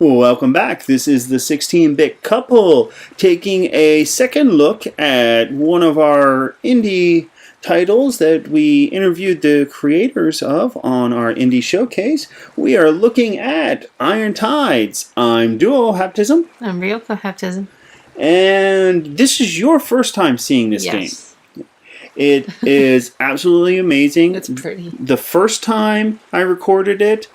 Well, welcome back. This is the 16-bit couple taking a second look at one of our indie titles that we interviewed the creators of on our indie showcase. We are looking at Iron Tides. I'm Duo Haptism. I'm Ryoko Haptism. And this is your first time seeing this game. It is absolutely amazing. It's pretty. The first time I recorded it,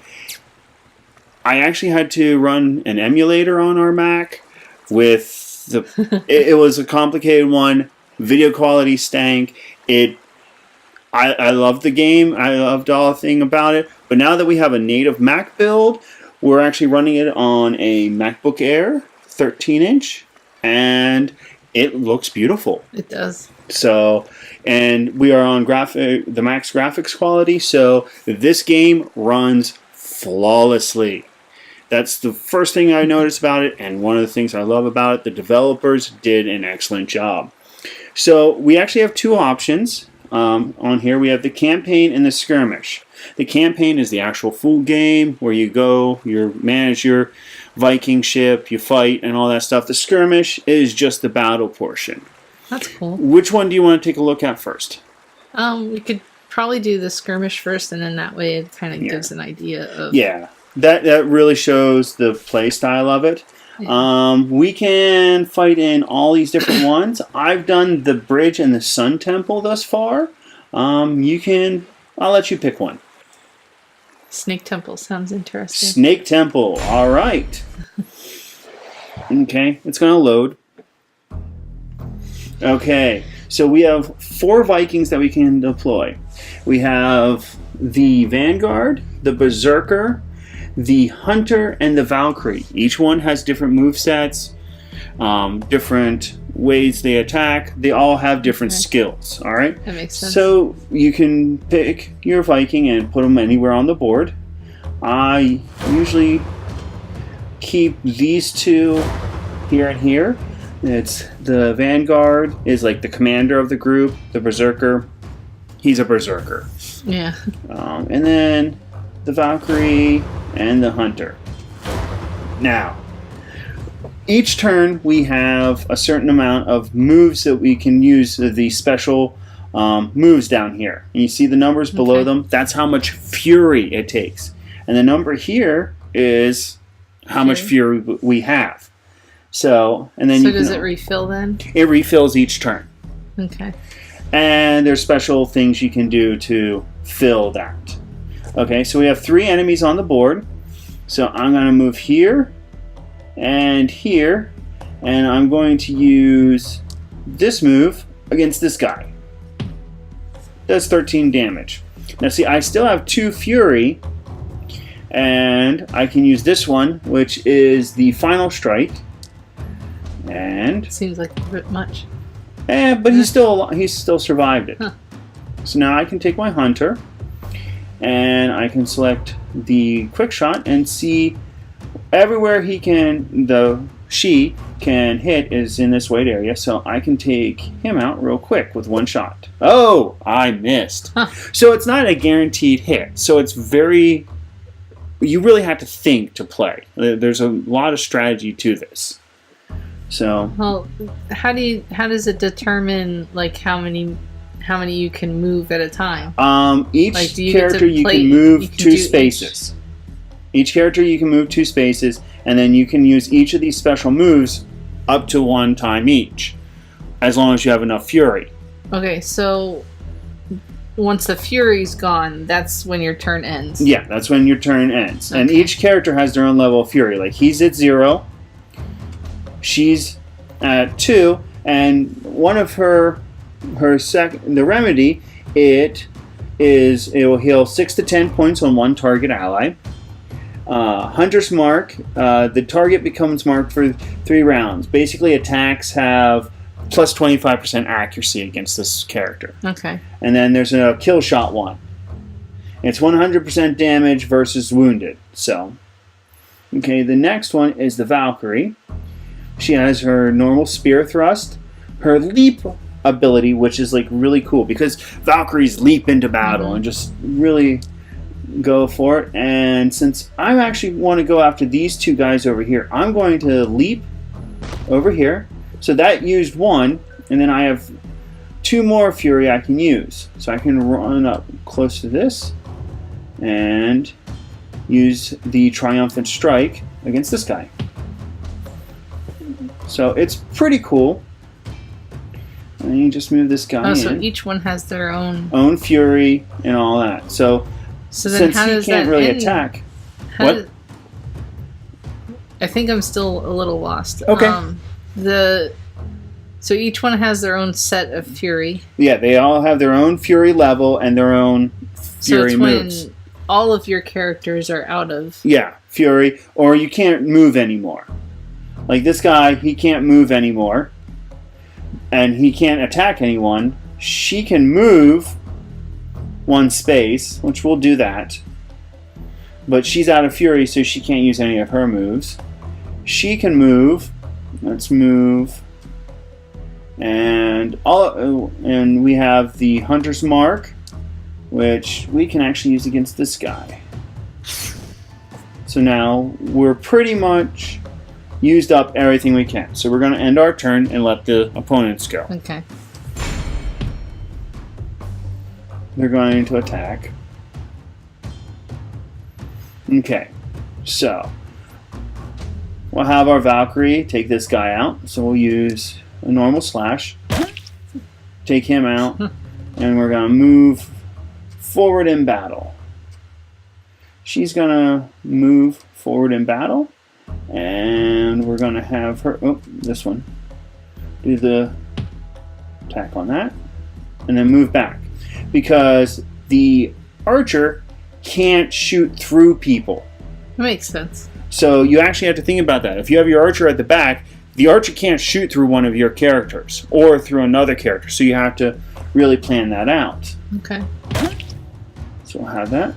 I actually had to run an emulator on our Mac with the. It was a complicated one. Video quality stank. I loved the game. I loved all the thing about it. But now that we have a native Mac build, we're actually running it on a MacBook Air 13-inch, and it looks beautiful. It does. So, and we are on the max graphics quality, so this game runs flawlessly. That's the first thing I noticed about it, and one of the things I love about it, the developers did an excellent job. So we actually have two options on here. We have the campaign and the skirmish. The campaign is the actual full game where you go, you manage your Viking ship, you fight, and all that stuff. The skirmish is just the battle portion. That's cool. Which one do you want to take a look at first? We could probably do the skirmish first, and then that way it kind of gives an idea of... Yeah, that really shows the play style of it. Yeah. We can fight in all these different ones. I've done the bridge and the Sun Temple thus far. I'll let you pick one. Snake Temple sounds interesting. Snake Temple, all right. Okay, it's going to load. Okay, so we have 4 Vikings that we can deploy. We have the Vanguard, the Berserker, the Hunter, and the Valkyrie. Each one has different movesets, different ways they attack. They all have different skills, all right? That makes sense. So you can pick your Viking and put them anywhere on the board. I usually keep these two here and here. It's the Vanguard is like the commander of the group. The Berserker, he's a Berserker. Yeah. And then the Valkyrie and the Hunter. Now, each turn we have a certain amount of moves that we can use, the special moves down here. And you see the numbers below them? That's how much fury it takes. And the number here is how much fury we have. So, and then does it refill then? It refills each turn. Okay. And there's special things you can do to fill that. Okay, so we have 3 enemies on the board. So I'm going to move here and here, and I'm going to use this move against this guy. Does 13 damage. Now see, I still have 2 fury, and I can use this one, which is the final strike. And seems like a bit much. But he's still survived it. Huh. So now I can take my Hunter, and I can select the quick shot and see everywhere she can hit is in this white area. So I can take him out real quick with one shot. Oh, I missed. Huh. So it's not a guaranteed hit. So it's you really have to think to play. There's a lot of strategy to this. So, well, how does it determine like how many you can move at a time? Each character you can move 2 spaces. Each character you can move 2 spaces, and then you can use each of these special moves up to 1 time each, as long as you have enough fury. Okay, so once the fury's gone, that's when your turn ends. Yeah, that's when your turn ends. Okay. And each character has their own level of fury. Like he's at 0. She's at 2, and one of the remedy, it will heal 6 to 10 points on 1 target ally. Hunter's Mark, the target becomes marked for 3 rounds. Basically, attacks have plus 25% accuracy against this character. Okay. And then there's a kill shot one. It's 100% damage versus wounded. So, okay, the next one is the Valkyrie. She has her normal spear thrust, her leap ability, which is like really cool because Valkyries leap into battle and just really go for it. And since I actually want to go after these two guys over here, I'm going to leap over here. So that used one, and then I have two more fury I can use. So I can run up close to this and use the triumphant strike against this guy. So it's pretty cool. And you just move this guy in. So each one has their own fury and all that. So then since how he does can't that really end? attack. How I think I'm still a little lost. Okay. So each one has their own set of fury. Yeah, they all have their own fury level and their own fury moves. When all of your characters are out of... Yeah, fury, or you can't move anymore. Like this guy, he can't move anymore. And he can't attack anyone. She can move one space, which we'll do that. But she's out of fury, so she can't use any of her moves. She can move. Let's move. And we have the Hunter's Mark, which we can actually use against this guy. So now we're pretty much used up everything we can. So we're going to end our turn and let the opponents go. Okay. They're going to attack. Okay. So we'll have our Valkyrie take this guy out. So we'll use a normal slash. Take him out. And we're going to move forward in battle. She's going to move forward in battle. And we're going to have her, this one, do the attack on that, and then move back. Because the archer can't shoot through people. That makes sense. So you actually have to think about that. If you have your archer at the back, the archer can't shoot through one of your characters or through another character. So you have to really plan that out. Okay. So we'll have that.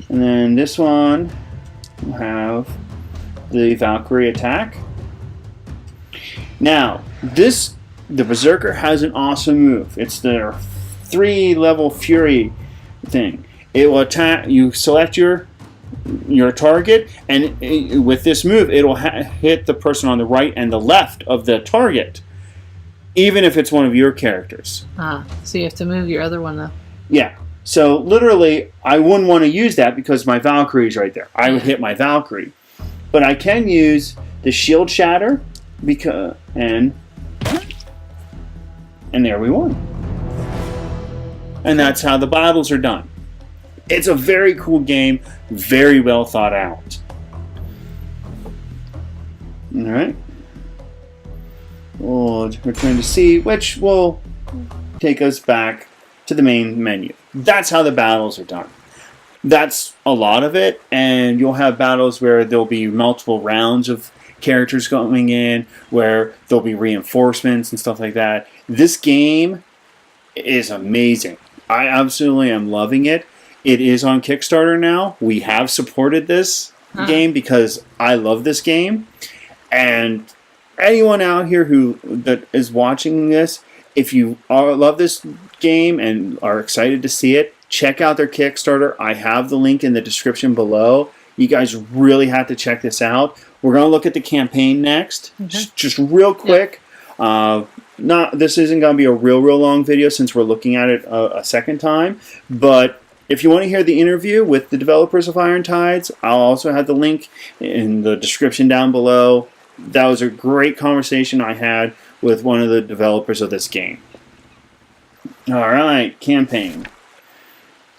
And then this one, we'll have the Valkyrie attack. Now, the Berserker has an awesome move. It's their 3-level Fury thing. It will attack. You select your target, and with this move, it'll hit the person on the right and the left of the target, even if it's one of your characters. So you have to move your other one up. Yeah. So literally, I wouldn't want to use that because my Valkyrie is right there. I would hit my Valkyrie. But I can use the Shield Shatter, and there we won. And that's how the battles are done. It's a very cool game, very well thought out. Alright. We'll return to C, which will take us back to the main menu. That's how the battles are done. That's a lot of it, and you'll have battles where there'll be multiple rounds of characters going in, where there'll be reinforcements and stuff like that. This game is amazing. I absolutely am loving it. It is on Kickstarter now. We have supported this game because I love this game. And anyone out here that is watching this, if you love this game and are excited to see it, check out their Kickstarter. I have the link in the description below. You guys really have to check this out. We're going to look at the campaign next. Just real quick. This isn't going to be a real long video since we're looking at it a second time. But if you want to hear the interview with the developers of Iron Tides, I'll also have the link in the description down below. That was a great conversation I had with one of the developers of this game. Alright, campaign.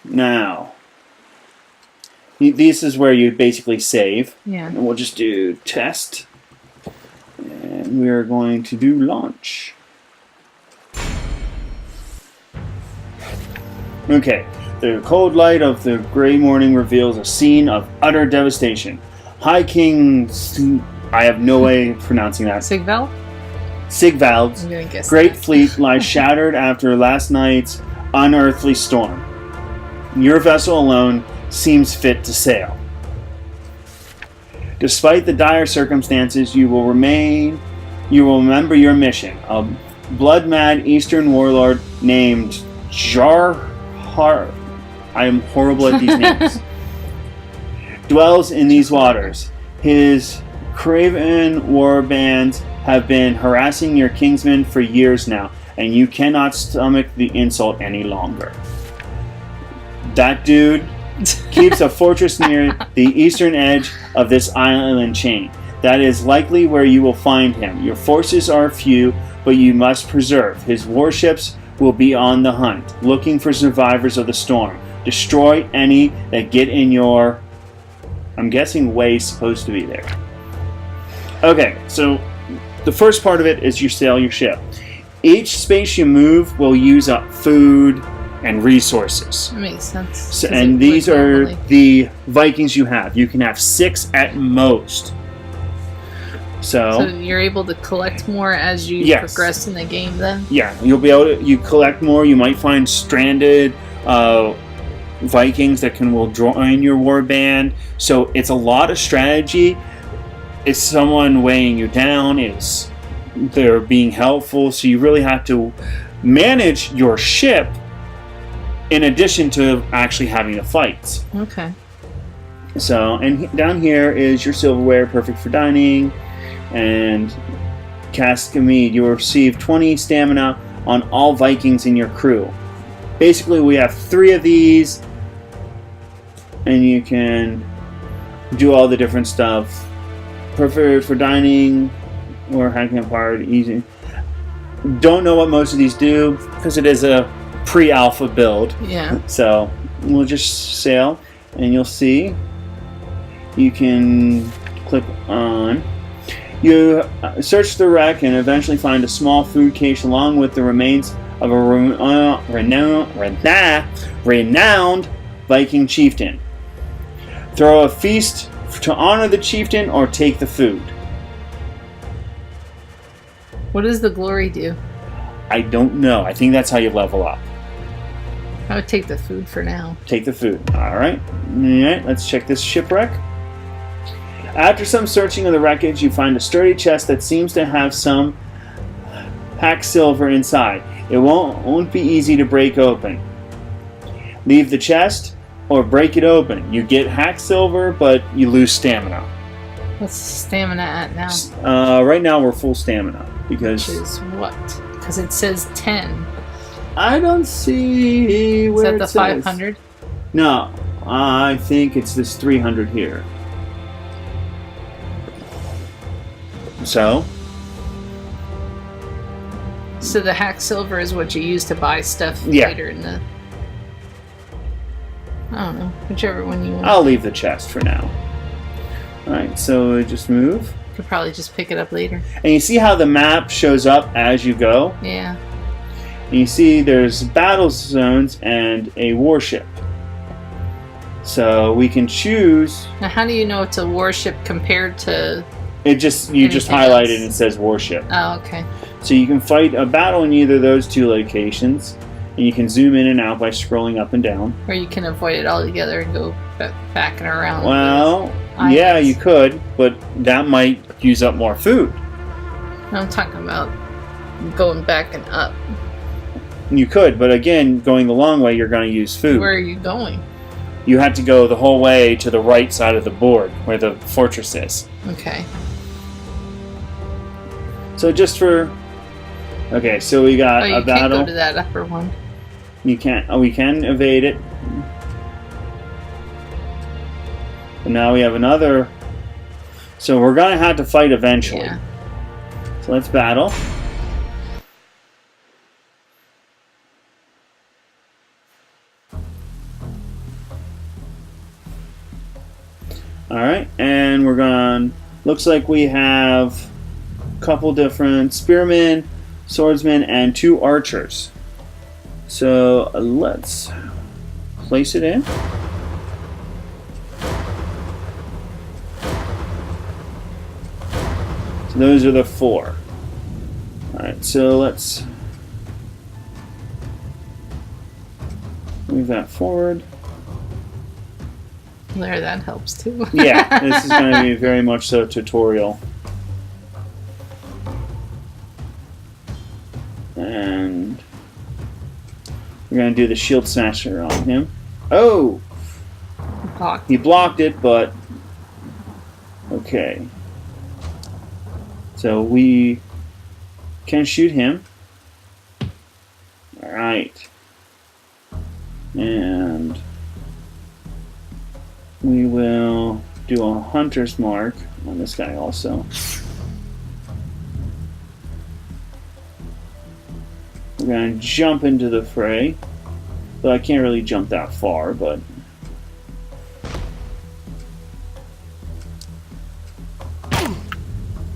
Now, this is where you basically save. Yeah. And we'll just do test. And we're going to do launch. Okay. The cold light of the gray morning reveals a scene of utter devastation. High King... I have no way of pronouncing that. Sigvald's great fleet lies shattered after last night's unearthly storm. Your vessel alone seems fit to sail. Despite the dire circumstances, you will remember your mission. A blood-mad Eastern warlord named Jarhar. I am horrible at these names. dwells in these waters. His craven war bands have been harassing your kinsmen for years now, and you cannot stomach the insult any longer. That dude keeps a fortress near the eastern edge of this island chain. That is likely where you will find him. Your forces are few, but you must preserve. His warships will be on the hunt, looking for survivors of the storm. Destroy any that get in your, I'm guessing, way supposed to be there. Okay, so the first part of it is you sail your ship. Each space you move will use up food and resources. That makes sense. So, and these are the Vikings you have. You can have 6 at most. So you're able to collect more as you progress in the game then? Yeah, you'll be able to, you collect more. You might find stranded Vikings that will join your war band. So it's a lot of strategy. It's someone weighing you down. They're being helpful. So you really have to manage your ship in addition to actually having the fights. Okay. So, and down here is your silverware, perfect for dining. And cask a mead. You will receive 20 stamina on all Vikings in your crew. Basically, we have 3 of these, and you can do all the different stuff. Perfect for dining or hacking apart, easy. Don't know what most of these do because it is a pre-alpha build. Yeah. So we'll just sail, and you'll see. You can click on. You search the wreck and eventually find a small food cache along with the remains of a renowned Viking chieftain. Throw a feast to honor the chieftain or take the food. What does the glory do? I don't know. I think that's how you level up. I would take the food for now. Take the food. Alright, let's check this shipwreck. After some searching of the wreckage, you find a sturdy chest that seems to have some hack silver inside. It won't be easy to break open. Leave the chest or break it open. You get hack silver, but you lose stamina. What's stamina at now? Right now we're full stamina. Because which is what? Because it says 10. I don't see where it says. Is that the 500? No, I think it's this 300 here. So the hack silver is what you use to buy stuff later in the... I don't know. Whichever one you want. I'll leave the chest for now. Alright, so just move. You could probably just pick it up later. And you see how the map shows up as you go? Yeah. And you see there's battle zones and a warship. So we can choose... Now how do you know it's a warship compared to... You just highlight it and it says warship. Oh, okay. So you can fight a battle in either of those 2 locations, and you can zoom in and out by scrolling up and down. Or you can avoid it altogether and go back and around. Well, yeah, you could, but that might use up more food. I'm talking about going back and up. You could, but again, going the long way, you're going to use food. Where are you going? You have to go the whole way to the right side of the board, where the fortress is. Okay. So just for... Okay, so we got a battle. You can't go to that upper one. You can't... Oh, we can evade it. And now we have another... So we're going to have to fight eventually. Yeah. So let's battle. Alright, and we're going... Looks like we have a couple different spearmen, swordsmen, and 2 archers. So let's place it in. So those are the 4. Alright, so let's move that forward. There, that helps too. Yeah, this is going to be very much so tutorial. And we're going to do the shield smasher on him. Oh! blocked. He blocked it, but okay. So we can shoot him. All right, and we will do a hunter's mark on this guy also. We're going to jump into the fray. Though I can't really jump that far, but...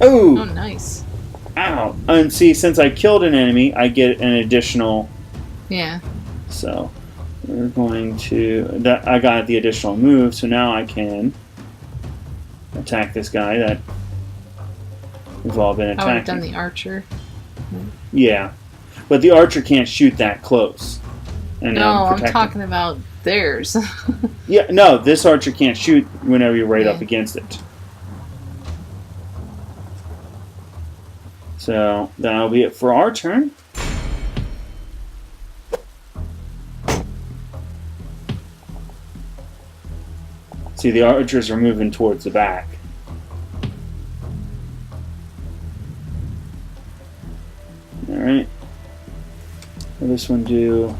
Oh, nice. Ow! And see, since I killed an enemy, I get an additional... Yeah. So, we're going to... I got the additional move, so now I can attack this guy that we've all been attacking. I would have done the archer. Yeah. But the archer can't shoot that close. And no, I'm talking about theirs. Yeah, no, this archer can't shoot whenever you're right up against it. So, that'll be it for our turn. See, the archers are moving towards the back. Alright. Will this one do...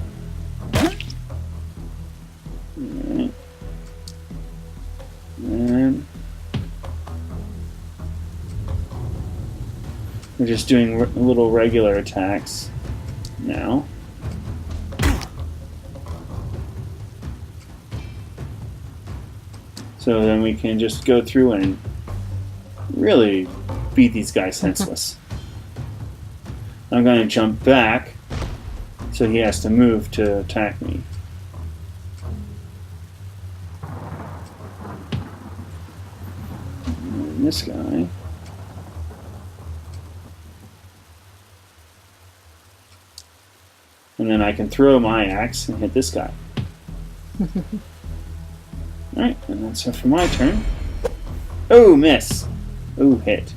Alright. And... we're just doing little regular attacks now. So then we can just go through and really beat these guys senseless. I'm going to jump back, so he has to move to attack me. And this guy... and then I can throw my axe and hit this guy. Alright, and that's it for my turn. Oh, miss! Oh, hit.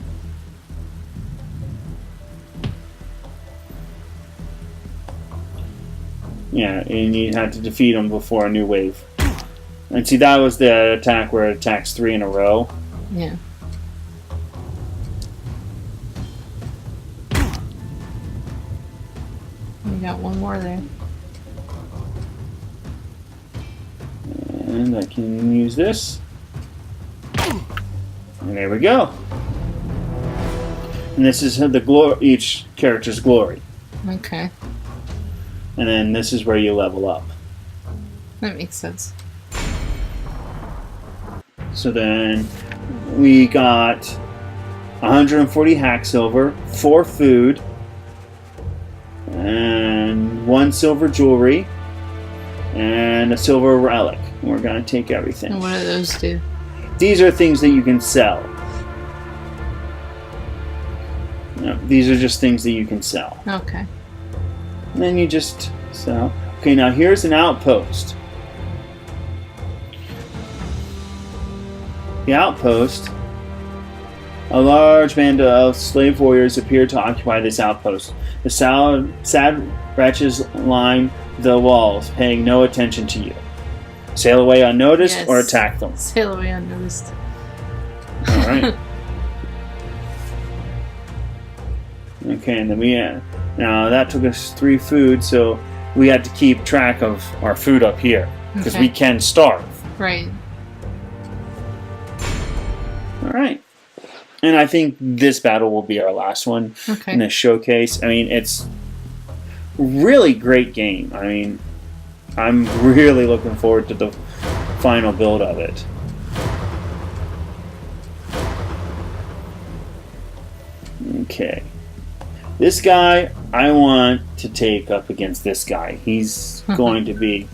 Yeah, and you had to defeat him before a new wave. And see, that was the attack where it attacks 3 in a row. Yeah. You got one more there. And I can use this. And there we go. And this is the each character's glory. Okay. And then this is where you level up. That makes sense. So then we got 140 hack silver, 4 food, and 1 silver jewelry, and a silver relic. And we're going to take everything. And what do those do? These are things that you can sell. No, these are just things that you can sell. Okay. And then you just sell. Okay, now here's an outpost. The outpost. A large band of slave warriors appear to occupy this outpost. The sad wretches line the walls, paying no attention to you. Sail away unnoticed or attack them. Sail away unnoticed. Alright. Okay, and then now that took us 3 food, so we had to keep track of our food up here. Because we can starve. Right. Alright. And I think this battle will be our last one in this showcase. I mean, it's really great game. I mean, I'm really looking forward to the final build of it. Okay. This guy, I want to take up against this guy. He's going to be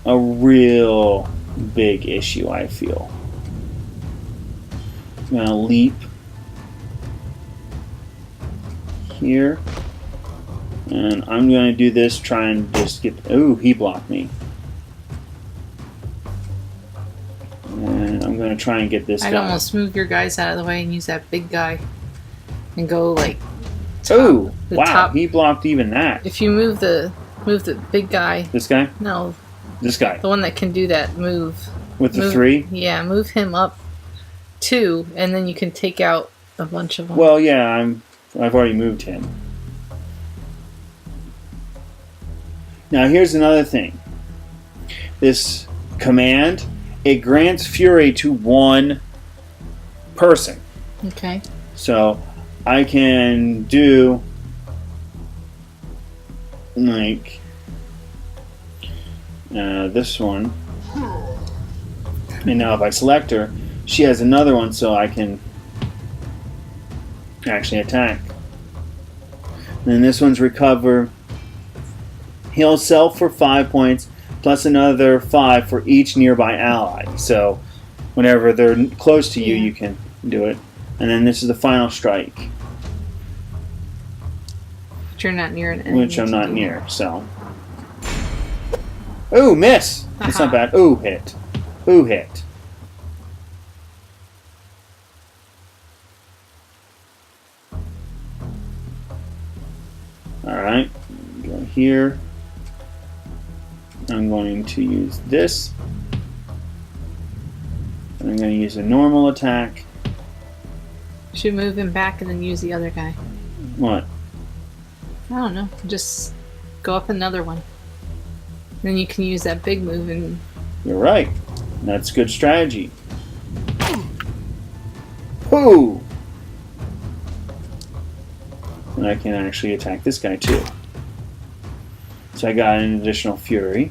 a real big issue, I feel. I'm going to leap here. And I'm going to do this, try and just get... Ooh, he blocked me. And I'm going to try and get this guy. I'd almost move your guys out of the way and use that big guy. And go, like... Oh, wow, he blocked even that. If you move the big guy... This guy? No. This guy. The one that can do that move. with the 3. Yeah, move him up 2, and then you can take out a bunch of them. Well, yeah, I've already moved him. Now here's another thing. This command, it grants fury to one person. Okay. So I can do like this one. And now if I select her, she has another one, so I can actually attack. And then this one's recover. Heal self for 5 points, plus another 5 for each nearby ally. So whenever they're close to you, you can do it. And then this is the final strike. But you're not near an enemy. Which I'm not near, so. Ooh, miss! That's not bad. Ooh, hit. Ooh, hit. Alright. Go here. I'm going to use this. And I'm going to use a normal attack. Should move him back and then use the other guy. What? I don't know. Just go up another one. Then you can use that big move and... You're right. That's good strategy. Whoo! And I can actually attack this guy too. So I got an additional fury.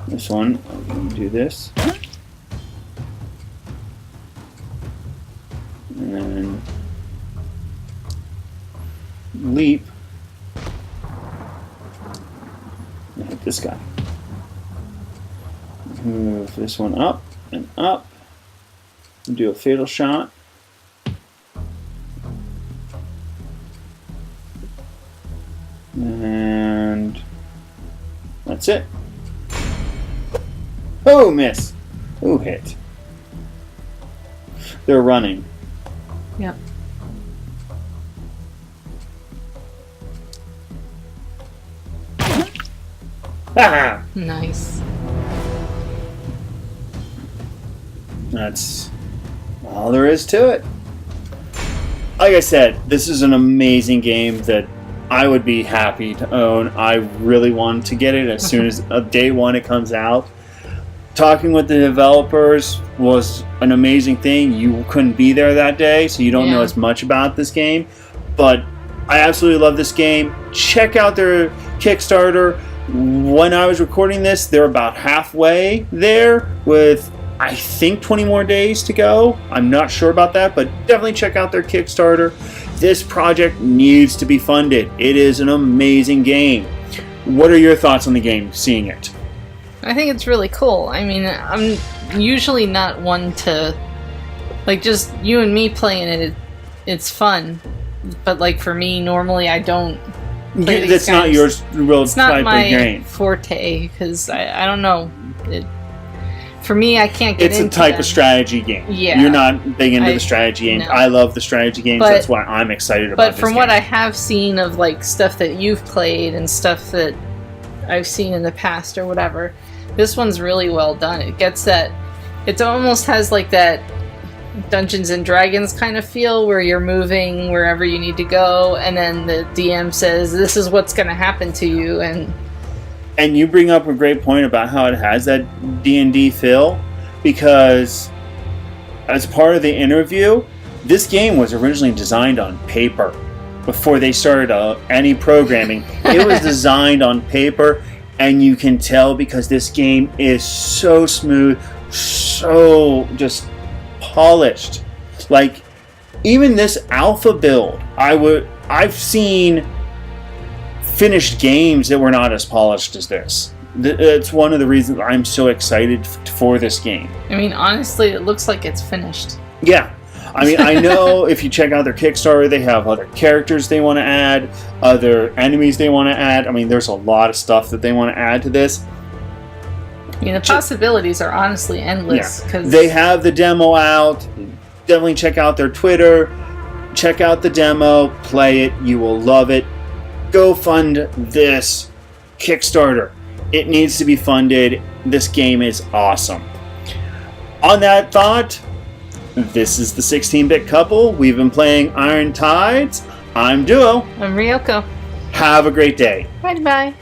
This one, I'm going to do this. And then leap. And hit this guy. Move this one up and up. And do a fatal shot. And that's it. Oh, miss. Oh, hit. They're running. Yep. Ah! Nice. That's all there is to it. Like I said, this is an amazing game that I would be happy to own. I really want to get it as soon as day one it comes out. Talking with the developers was an amazing thing. You couldn't be there that day, so you don't know as much about this game. But I absolutely love this game. Check out their Kickstarter. When I was recording this, they're about halfway there with, I think, 20 more days to go. I'm not sure about that, but definitely check out their Kickstarter. This project needs to be funded. It is an amazing game. What are your thoughts on the game, seeing it? I think it's really cool. I mean, I'm usually not one to... Like, just you and me playing it, it's fun. But, like, for me, normally I don't play these That's not yours real It's not type my of game. forte, because I don't know. For me, I can't get into It's a type them. of strategy game. Yeah. You're not big into the strategy games. No. I love the strategy games. But- That's why I'm excited about But this from game. what I have seen of, like, stuff that you've played and stuff that I've seen in the past or whatever, this one's really well done. It gets that... It almost has, like, that Dungeons and Dragons kind of feel where you're moving wherever you need to go, and then the DM says, this is what's going to happen to you, And you bring up a great point about how it has that D&D feel, because as part of the interview, this game was originally designed on paper before they started any programming. It was designed on paper, and you can tell because this game is so smooth, so just polished. Like, even this alpha build, I've seen finished games that were not as polished as this. It's one of the reasons I'm so excited for this game. I mean, honestly, it looks like it's finished. Yeah. I mean, I know if you check out their Kickstarter, they have other characters they want to add, other enemies they want to add. I mean, there's a lot of stuff that they want to add to this. I mean, the possibilities are honestly endless. Yeah. 'Cause They have the demo out. Definitely check out their Twitter. Check out the demo. Play it. You will love it. Go fund this Kickstarter. It needs to be funded. This game is awesome. On that thought, this is the 16-bit couple. We've been playing Iron Tides. I'm Duo. I'm Ryoko. Have a great day. Bye-bye.